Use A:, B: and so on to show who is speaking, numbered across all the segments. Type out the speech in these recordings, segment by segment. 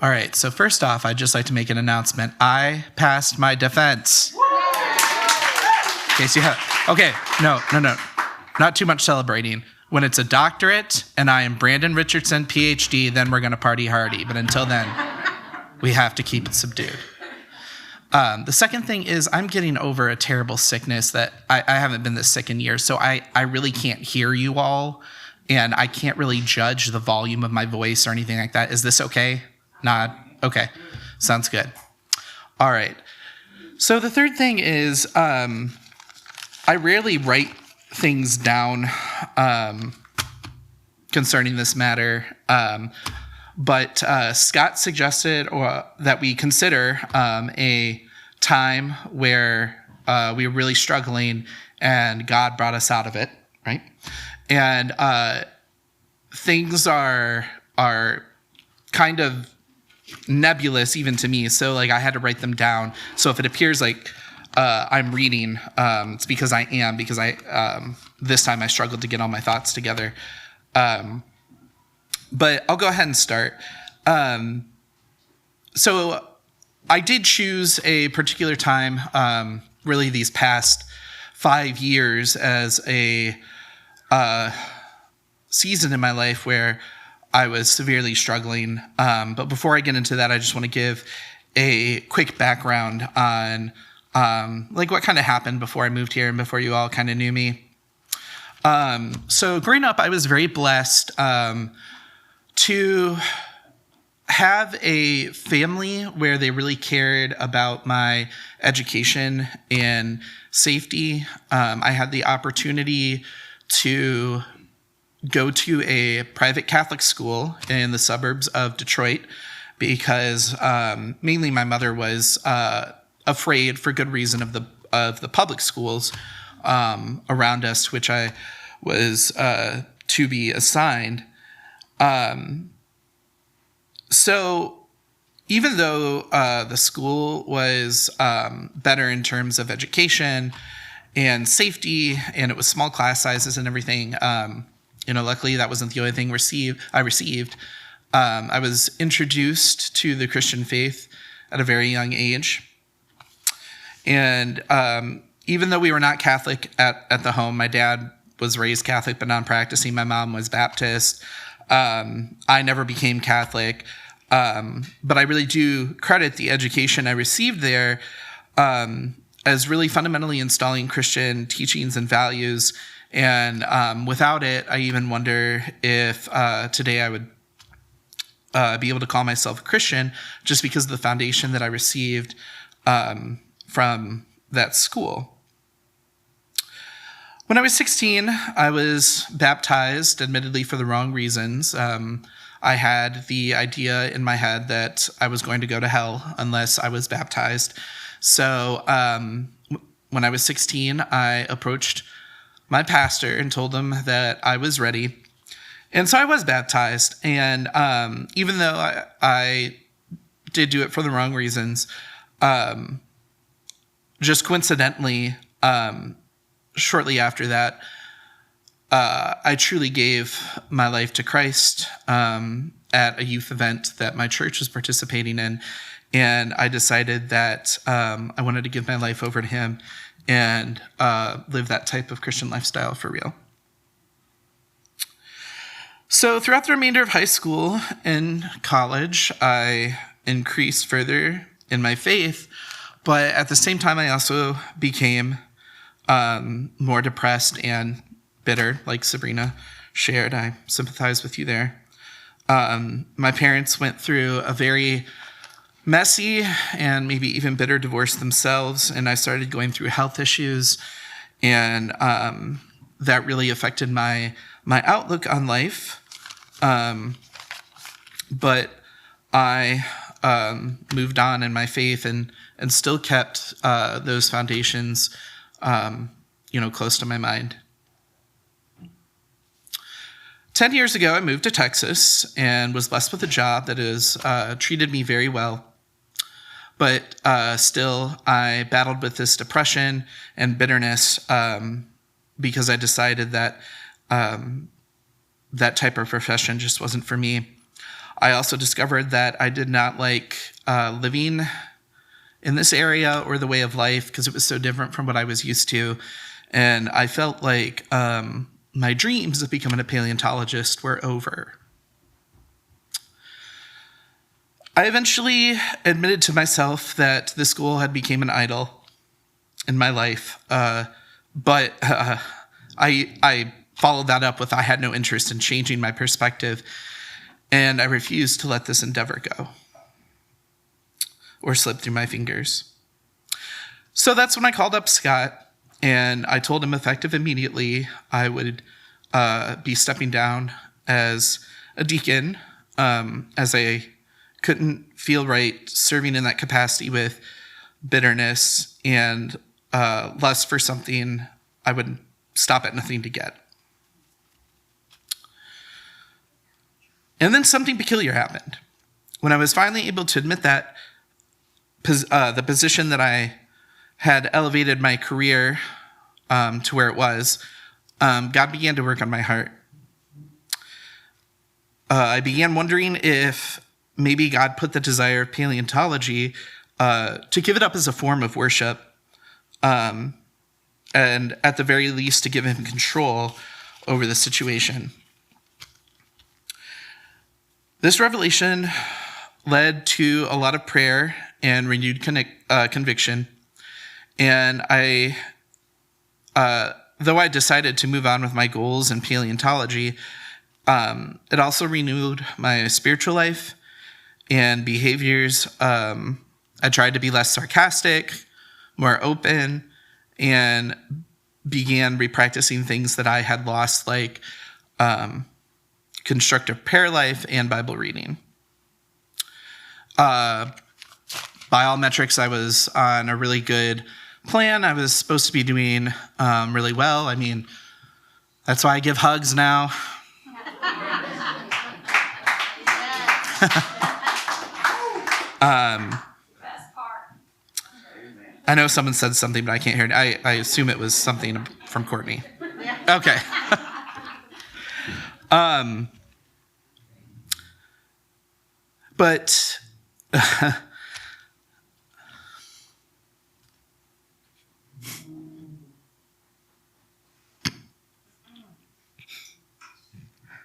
A: All right, so first off, I'd just like to make an announcement. I passed my defense. In case you have, okay, no. Not too much celebrating. When it's a doctorate and I am Brandon Richardson, PhD, then we're gonna party hardy. But until then, we have to keep it subdued. The second thing is I'm getting over a terrible sickness that I haven't been this sick in years, so I really can't hear you all, and I can't really judge the volume of my voice or anything like that. Is this okay? Nod? Okay. Sounds good. All right. So the third thing is I rarely write things down concerning this matter, but Scott suggested that we consider a time where we were really struggling and God brought us out of it, right? And things are kind of nebulous even to me, so like I had to write them down. So if it appears like I'm reading, it's because I am, because this time I struggled to get all my thoughts together. But I'll go ahead and start. So I did choose a particular time, really these past 5 years, as a season in my life where I was severely struggling. But before I get into that, I just want to give a quick background on like what kind of happened before I moved here and before you all kind of knew me. So growing up, I was very blessed to have a family where they really cared about my education and safety. I had the opportunity to go to a private Catholic school in the suburbs of Detroit because mainly my mother was afraid, for good reason, of the public schools around us, which I was to be assigned. So even though the school was better in terms of education and safety, and it was small class sizes and everything, luckily that wasn't the only thing I received. I was introduced to the Christian faith at a very young age. And even though we were not Catholic at the home, my dad was raised Catholic but non-practicing. My mom was Baptist. I never became Catholic. But I really do credit the education I received there as really fundamentally installing Christian teachings and values. And without it, I even wonder if today I would be able to call myself a Christian, just because of the foundation that I received from that school. When I was 16, I was baptized, admittedly for the wrong reasons. I had the idea in my head that I was going to go to hell unless I was baptized. So when I was 16, I approached my pastor and told him that I was ready. And so I was baptized. And even though I did do it for the wrong reasons, just coincidentally, shortly after that, I truly gave my life to Christ at a youth event that my church was participating in. And I decided that I wanted to give my life over to him and live that type of Christian lifestyle for real. So throughout the remainder of high school and college, I increased further in my faith. But at the same time, I also became more depressed and bitter, like Sabrina shared. I sympathize with you there. My parents went through a very messy and maybe even bitter divorce themselves, and I started going through health issues, and that really affected my outlook on life. But I moved on in my faith and still kept those foundations close to my mind. 10 years ago, I moved to Texas and was blessed with a job that has treated me very well. But still, I battled with this depression and bitterness because I decided that that type of profession just wasn't for me. I also discovered that I did not like living in this area or the way of life because it was so different from what I was used to. And I felt like my dreams of becoming a paleontologist were over. I eventually admitted to myself that the school had become an idol in my life, but I followed that up with I had no interest in changing my perspective, and I refused to let this endeavor go or slip through my fingers. So that's when I called up Scott, and I told him effective immediately I would be stepping down as a deacon, as I couldn't feel right serving in that capacity with bitterness and lust for something I would stop at nothing to get. And then something peculiar happened. When I was finally able to admit that the position that I had elevated my career to where it was, God began to work on my heart. I began wondering if maybe God put the desire of paleontology to give it up as a form of worship, and at the very least to give him control over the situation. This revelation led to a lot of prayer and renewed conviction, and though I decided to move on with my goals in paleontology, it also renewed my spiritual life and behaviors. I tried to be less sarcastic, more open, and began repracticing things that I had lost, like constructive prayer life and Bible reading. By all metrics, I was on a really good plan. I was supposed to be doing really well. I mean, that's why I give hugs now. I know someone said something, but I can't hear it. I assume it was something from Courtney. Okay. But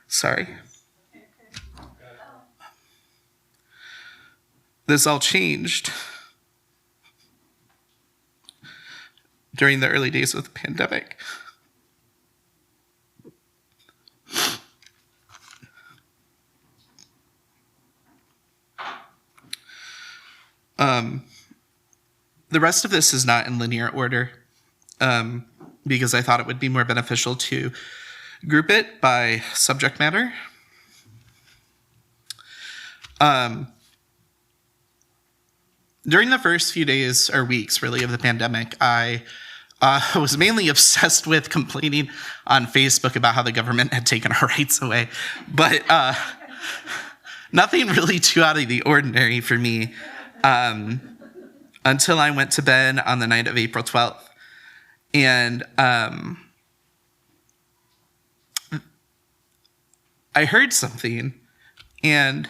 A: sorry. This all changed during the early days of the pandemic. The rest of this is not in linear order, because I thought it would be more beneficial to group it by subject matter. During the first few days or weeks, really, of the pandemic, I was mainly obsessed with complaining on Facebook about how the government had taken our rights away. But nothing really too out of the ordinary for me until I went to bed on the night of April 12th. And I heard something, and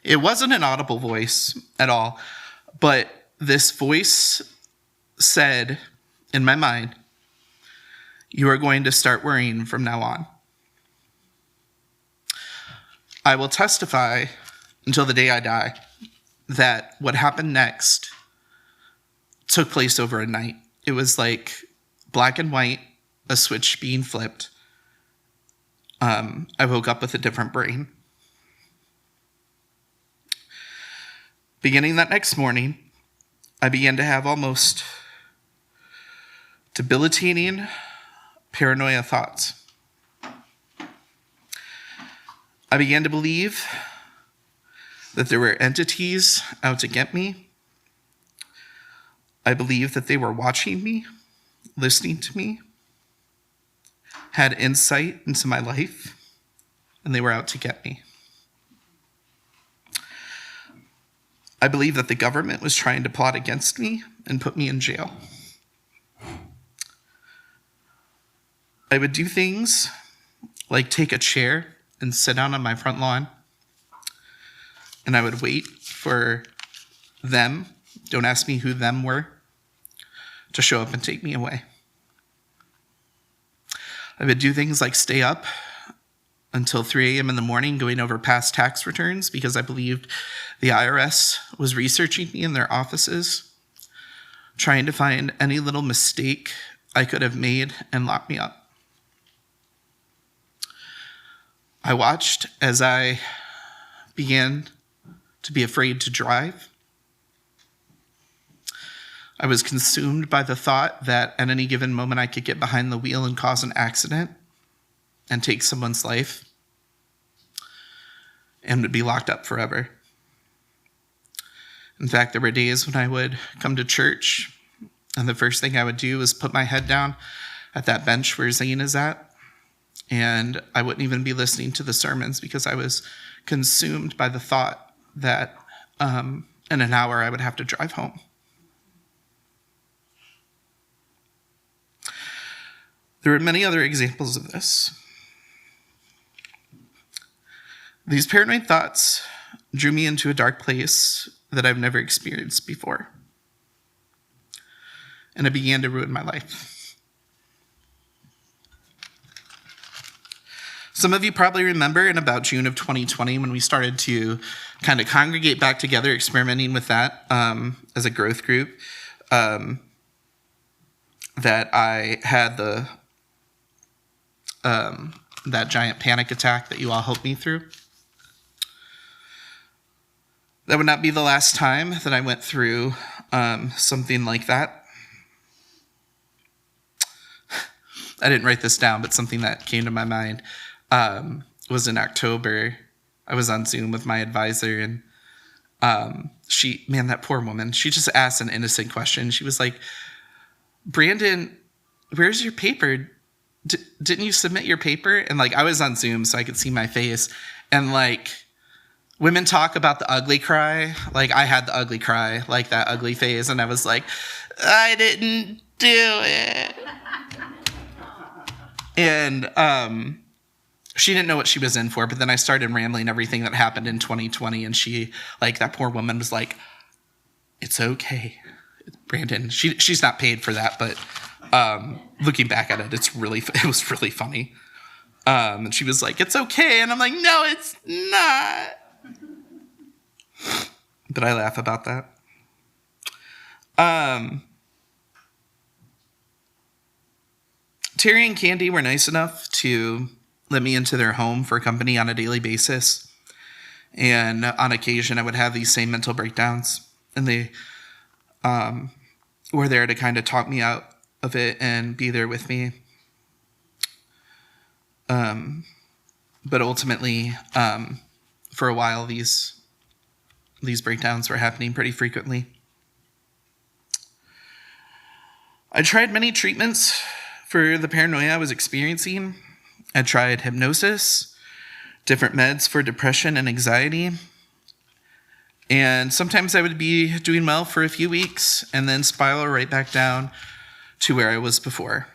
A: it wasn't an audible voice at all, but this voice said in my mind, "You are going to start worrying from now on." I will testify until the day I die that what happened next took place over a night. It was like black and white, a switch being flipped. I woke up with a different brain. Beginning that next morning, I began to have almost debilitating paranoia thoughts. I began to believe that there were entities out to get me. I believed that they were watching me, listening to me, had insight into my life, and they were out to get me. I believed that the government was trying to plot against me and put me in jail. I would do things like take a chair and sit down on my front lawn. And I would wait for them, don't ask me who them were, to show up and take me away. I would do things like stay up until 3 a.m. in the morning going over past tax returns because I believed the IRS was researching me in their offices, trying to find any little mistake I could have made and lock me up. I watched as I began to be afraid to drive. I was consumed by the thought that at any given moment I could get behind the wheel and cause an accident and take someone's life and would be locked up forever. In fact, there were days when I would come to church and the first thing I would do was put my head down at that bench where Zane is at, and I wouldn't even be listening to the sermons because I was consumed by the thought that in an hour I would have to drive home. There are many other examples of this. These paranoid thoughts drew me into a dark place that I've never experienced before. And it began to ruin my life. Some of you probably remember in about June of 2020 when we started to kind of congregate back together, experimenting with that as a growth group, that I had that giant panic attack that you all helped me through. That would not be the last time that I went through something like that. I didn't write this down, but something that came to my mind was in October. I was on Zoom with my advisor, and that poor woman, she just asked an innocent question. She was like, Brandon, where's your paper? Didn't you submit your paper? And I was on Zoom so I could see my face. And women talk about the ugly cry. I had the ugly cry, that ugly phase. And I was like, I didn't do it. And she didn't know what she was in for. But then I started rambling everything that happened in 2020. And she, that poor woman was like, it's okay, Brandon. She's not paid for that, but looking back at it, it was really funny. And she was like, it's okay. And I'm like, no, it's not. But I laugh about that. Terry and Candy were nice enough to let me into their home for company on a daily basis. And on occasion, I would have these same mental breakdowns. And they were there to kind of talk me out of it and be there with me. But ultimately, for a while, these breakdowns were happening pretty frequently. I tried many treatments for the paranoia I was experiencing. I tried hypnosis, different meds for depression and anxiety. And sometimes I would be doing well for a few weeks and then spiral right back down to where I was before.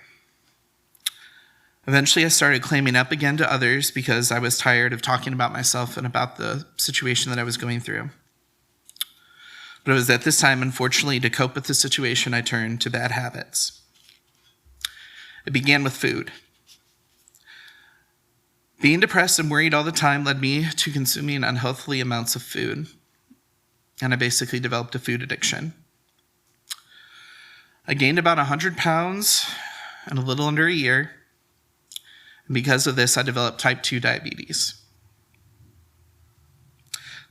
A: Eventually, I started claiming up again to others because I was tired of talking about myself and about the situation that I was going through. But it was at this time, unfortunately, to cope with the situation, I turned to bad habits. It began with food. Being depressed and worried all the time led me to consuming unhealthy amounts of food. And I basically developed a food addiction. I gained about 100 pounds in a little under a year. And because of this, I developed type 2 diabetes.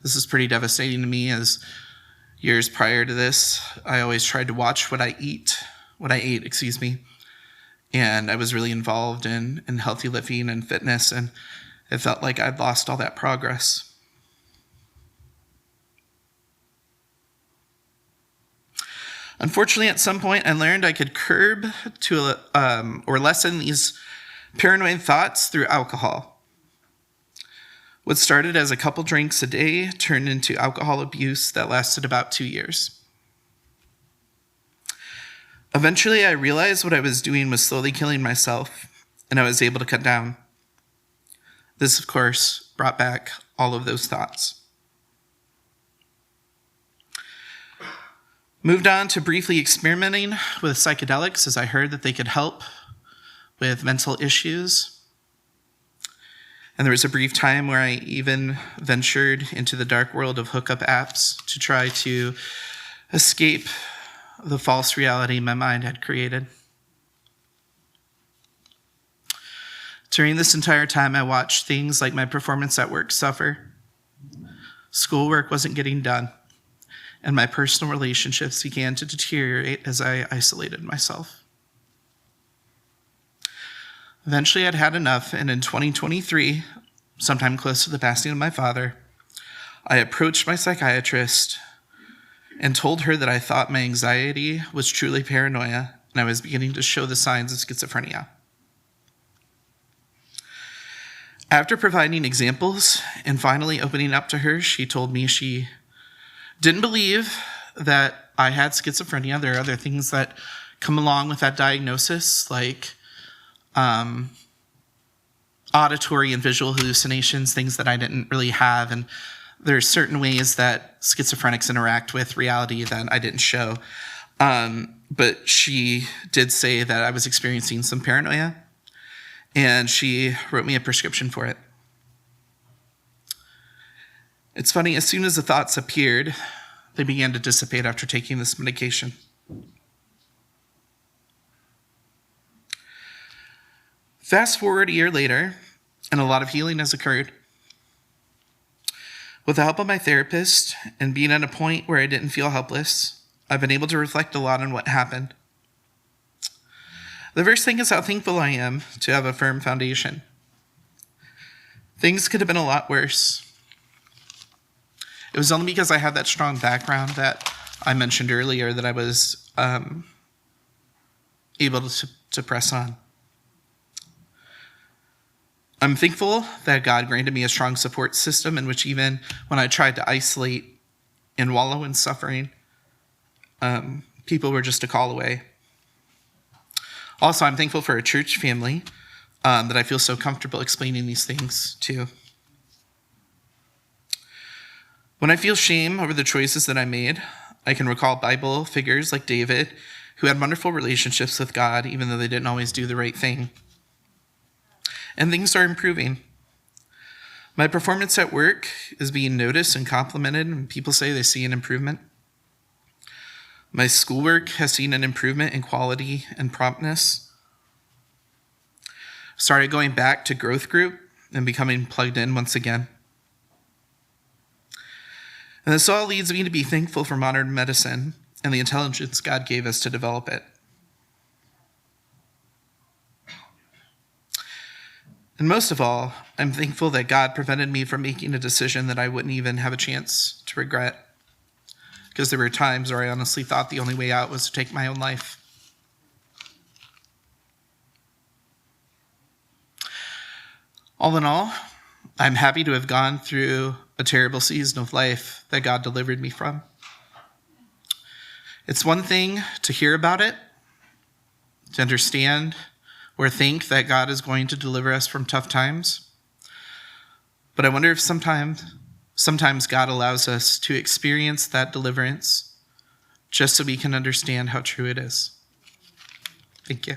A: This is pretty devastating to me, as years prior to this, I always tried to watch what I ate, and I was really involved in healthy living and fitness, and it felt like I'd lost all that progress. Unfortunately, at some point, I learned I could curb or lessen these paranoid thoughts through alcohol. What started as a couple drinks a day turned into alcohol abuse that lasted about 2 years. Eventually, I realized what I was doing was slowly killing myself, and I was able to cut down. This, of course, brought back all of those thoughts. Moved on to briefly experimenting with psychedelics as I heard that they could help with mental issues. And there was a brief time where I even ventured into the dark world of hookup apps to try to escape the false reality my mind had created. During this entire time, I watched things like my performance at work suffer. Schoolwork wasn't getting done, and my personal relationships began to deteriorate as I isolated myself. Eventually, I'd had enough, and in 2023, sometime close to the passing of my father, I approached my psychiatrist and told her that I thought my anxiety was truly paranoia, and I was beginning to show the signs of schizophrenia. After providing examples and finally opening up to her, she told me she didn't believe that I had schizophrenia. There are other things that come along with that diagnosis, like auditory and visual hallucinations, things that I didn't really have. And there are certain ways that schizophrenics interact with reality that I didn't show. But she did say that I was experiencing some paranoia, and she wrote me a prescription for it. It's funny, as soon as the thoughts appeared, they began to dissipate after taking this medication. Fast forward a year later, and a lot of healing has occurred. With the help of my therapist and being at a point where I didn't feel helpless, I've been able to reflect a lot on what happened. The first thing is how thankful I am to have a firm foundation. Things could have been a lot worse. It was only because I had that strong background that I mentioned earlier that I was able to press on. I'm thankful that God granted me a strong support system in which even when I tried to isolate and wallow in suffering, people were just a call away. Also, I'm thankful for a church family that I feel so comfortable explaining these things to. When I feel shame over the choices that I made, I can recall Bible figures like David, who had wonderful relationships with God, even though they didn't always do the right thing. And things are improving. My performance at work is being noticed and complimented, and people say they see an improvement. My schoolwork has seen an improvement in quality and promptness. Started going back to growth group and becoming plugged in once again. And this all leads me to be thankful for modern medicine and the intelligence God gave us to develop it. And most of all, I'm thankful that God prevented me from making a decision that I wouldn't even have a chance to regret. Because there were times where I honestly thought the only way out was to take my own life. All in all, I'm happy to have gone through a terrible season of life that God delivered me from. It's one thing to hear about it, to understand or think that God is going to deliver us from tough times. But I wonder if sometimes God allows us to experience that deliverance just so we can understand how true it is. Thank you.